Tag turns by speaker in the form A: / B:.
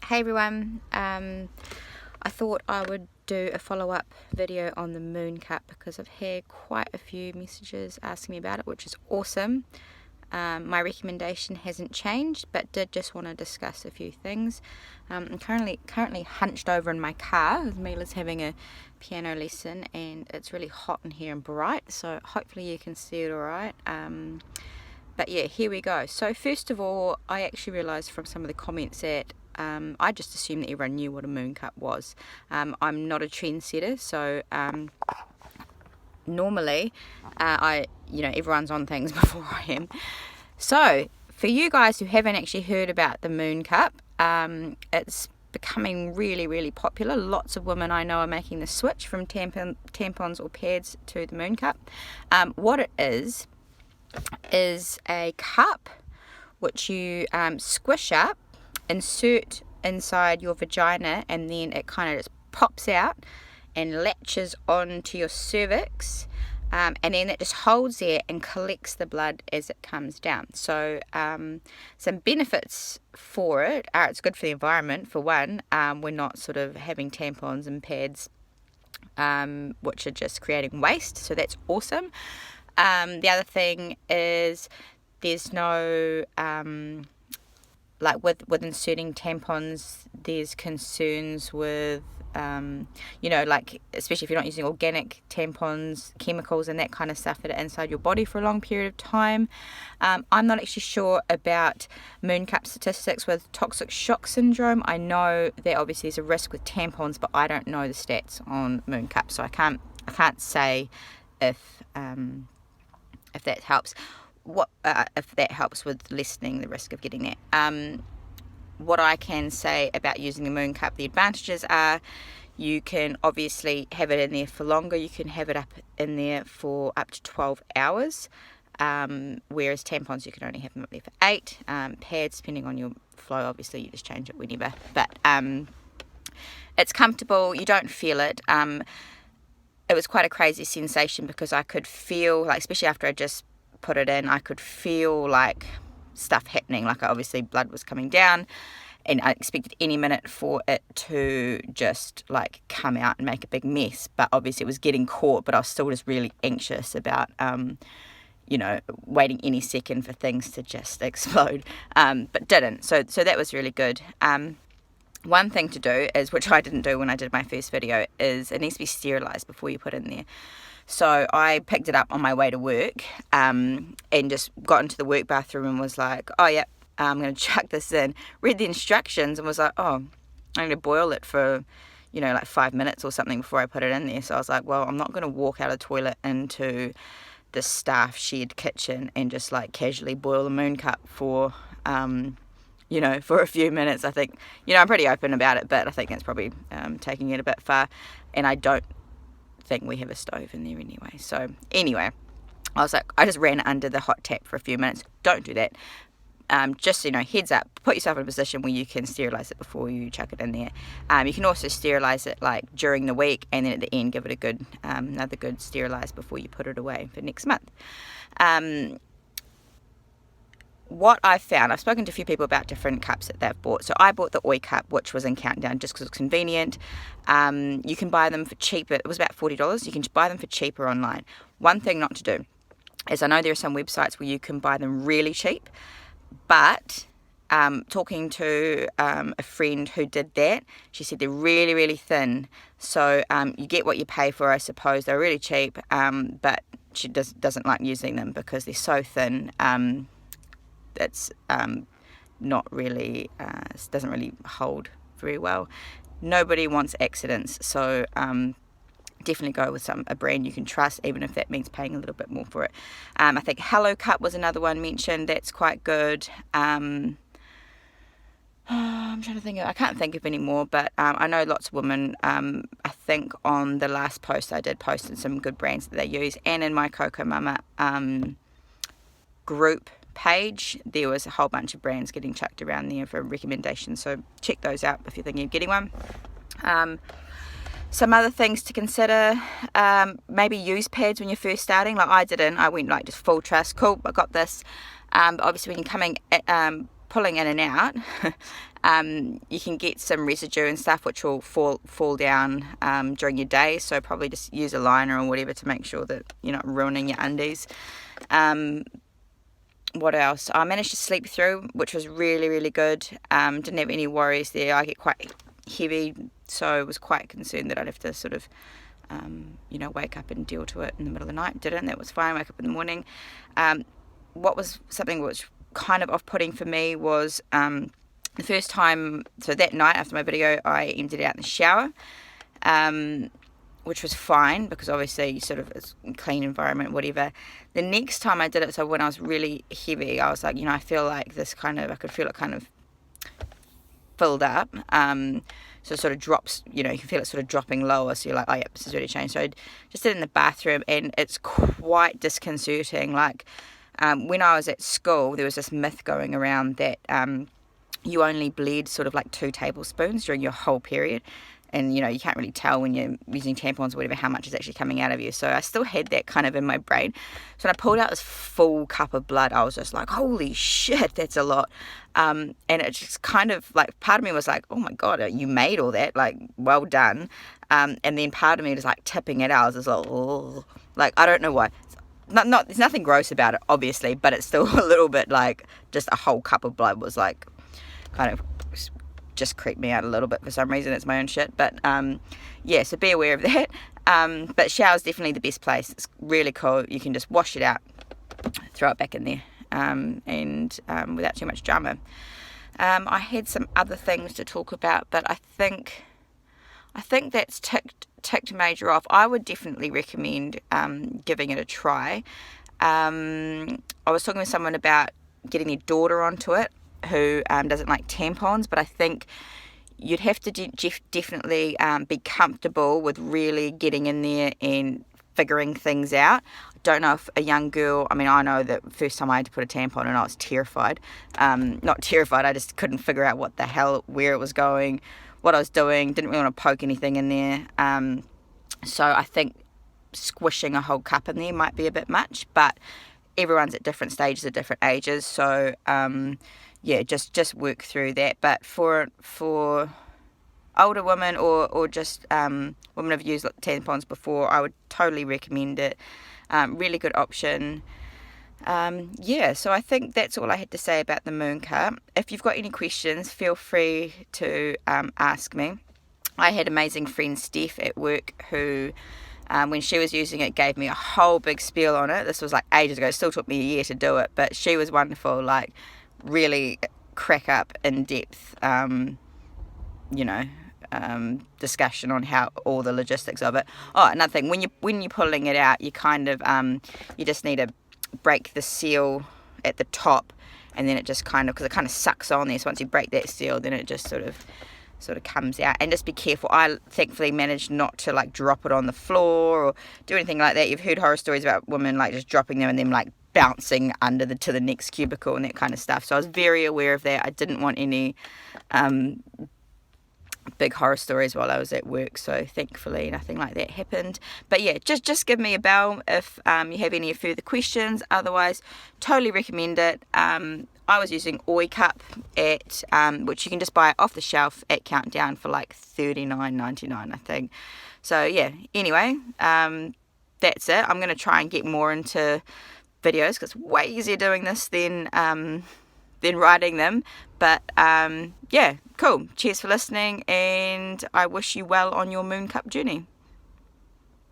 A: Hey everyone, I thought I would do a follow-up video on the Moon Cup because I've had quite a few messages asking me about it, which is awesome. My recommendation hasn't changed, but did just want to discuss a few things. I'm currently hunched over in my car as Mila's having a piano lesson, and it's really hot in here and bright, so hopefully you can see it alright. But yeah, here we go. So first of all, I actually realised from some of the comments that I just assumed that everyone knew what a Moon Cup was. I'm not a trendsetter, so normally everyone's on things before I am. So for you guys who haven't actually heard about the Moon Cup, it's becoming really popular. Lots of women I know are making the switch from tampons or pads to the Moon Cup. What it is a cup which you squish up, insert inside your vagina, and then it kind of just pops out and latches onto your cervix, and then it just holds there and collects the blood as it comes down. So some benefits for it are it's good for the environment, for one. We're not sort of having tampons and pads which are just creating waste, so that's awesome. The other thing is there's no with inserting tampons, there's concerns with especially if you're not using organic tampons, chemicals and that kind of stuff that are inside your body for a long period of time. I'm not actually sure about Moon Cup statistics with toxic shock syndrome. I know that obviously there's a risk with tampons, but I don't know the stats on Moon Cup, so I can't say if that helps. If that helps with lessening the risk of getting that. What I can say about using the Moon Cup, the advantages are you can obviously have it in there for longer. You can have it up in there for up to 12 hours, whereas tampons you can only have them up there for 8. Pads, depending on your flow, obviously you just change it whenever. But it's comfortable. You don't feel it. It was quite a crazy sensation because I could feel, especially after I just put it in, I could feel stuff happening. Obviously blood was coming down, and I expected any minute for it to just come out and make a big mess, but obviously it was getting caught. But I was still just really anxious about waiting any second for things to just explode, but didn't. So that was really good. One thing to do is, which I didn't do when I did my first video, is it needs to be sterilised before you put it in there. So I picked it up on my way to work and just got into the work bathroom and was like, oh yeah, I'm going to chuck this in. Read the instructions and was like, oh, I'm going to boil it for 5 minutes or something before I put it in there. So I was like, well, I'm not going to walk out of the toilet into the staff shared kitchen and just casually boil a Moon Cup for for a few minutes. I think, I'm pretty open about it, but I think that's probably taking it a bit far, and I don't think we have a stove in there anyway. So anyway, I was like, I just ran under the hot tap for a few minutes. Don't do that. Just heads up, put yourself in a position where you can sterilise it before you chuck it in there. You can also sterilise it during the week, and then at the end give it a good another good sterilise before you put it away for next month. What I've found, I've spoken to a few people about different cups that they've bought. So I bought the Oi cup, which was in Countdown, just because it's convenient. You can buy them for cheaper. It was about $40. You can buy them for cheaper online. One thing not to do is, I know there are some websites where you can buy them really cheap, but talking to a friend who did that, she said they're really thin. So you get what you pay for, I suppose. They're really cheap, but she doesn't like using them because they're so thin. It's not really, doesn't really hold very well. Nobody wants accidents, so definitely go with a brand you can trust, even if that means paying a little bit more for it. I think Hello Cup was another one mentioned. That's quite good. I'm trying to think I can't think of any more, but I know lots of women, I think on the last post I did posted some good brands that they use, and in my Coco Mama group page there was a whole bunch of brands getting chucked around there for recommendations, so check those out if you're thinking of getting one. Some other things to consider, maybe use pads when you're first starting. I didn't, I went just full trust, cool, I got this. But obviously when you're coming pulling in and out, you can get some residue and stuff which will fall down during your day. So probably just use a liner or whatever to make sure that you're not ruining your undies. What else? I managed to sleep through, which was really, really good. Didn't have any worries there. I get quite heavy, so I was quite concerned that I'd have to sort of wake up and deal to it in the middle of the night. Didn't. That was fine. Wake up in the morning. What was something which kind of off-putting for me was the first time, so that night after my video, I emptied it out in the shower, which was fine because obviously sort of it's a clean environment, whatever. The next time I did it, so when I was really heavy, I was like, I feel like this I could feel it kind of filled up. So it sort of drops, you can feel it sort of dropping lower. So you're like, oh, yep, this has already changed. So I just did it in the bathroom, and it's quite disconcerting. Like, when I was at school, there was this myth going around that you only bled sort of like 2 tablespoons during your whole period. And, you can't really tell when you're using tampons or whatever how much is actually coming out of you. So I still had that kind of in my brain. So when I pulled out this full cup of blood, I was just like, holy shit, that's a lot. And it just kind of like, part of me was like, oh my God, you made all that, like, well done. And then part of me was like tipping it out. I was just like, oh, like, I don't know why. There's nothing gross about it, obviously, but it's still a little bit like just a whole cup of blood was like kind of just creeped me out a little bit for some reason. It's my own shit, but so be aware of that. But shower's definitely the best place. It's really cool. You can just wash it out, throw it back in there, and without too much drama. I had some other things to talk about, but I think that's ticked major off. I would definitely recommend giving it a try. I was talking with someone about getting their daughter onto it who doesn't like tampons, but I think you'd have to definitely be comfortable with really getting in there and figuring things out. I don't know if a young girl, I know that first time I had to put a tampon and I was terrified. Not terrified, I just couldn't figure out what the hell, where it was going, what I was doing, didn't really want to poke anything in there. So I think squishing a whole cup in there might be a bit much, but everyone's at different stages at different ages, so just work through that. But for older women or just women who've used tampons before, I would totally recommend it. Really good option. So I think that's all I had to say about the Moon Cup. If you've got any questions, feel free to ask me. I had amazing friend Steph at work who, when she was using it, gave me a whole big spiel on it. This was like ages ago. It still took me a year to do it, but she was wonderful. Like, really crack up in depth, discussion on how all the logistics of it. Oh, another thing, when you're pulling it out, you kind of you just need to break the seal at the top, and then it just kind of, because it kind of sucks on there. So once you break that seal, then it just sort of comes out. And just be careful. I thankfully managed not to like drop it on the floor or do anything like that. You've heard horror stories about women like just dropping them and them like bouncing to the next cubicle and that kind of stuff. So I was very aware of that. I didn't want any big horror stories while I was at work, so thankfully nothing like that happened. But yeah, just give me a bell if you have any further questions. Otherwise, totally recommend it. I was using Oi Cup at which you can just buy off the shelf at Countdown for like $39.99, I think. So yeah, anyway, that's it. I'm going to try and get more into videos because it's way easier doing this than writing them. But cool. Cheers for listening, and I wish you well on your Moon Cup journey.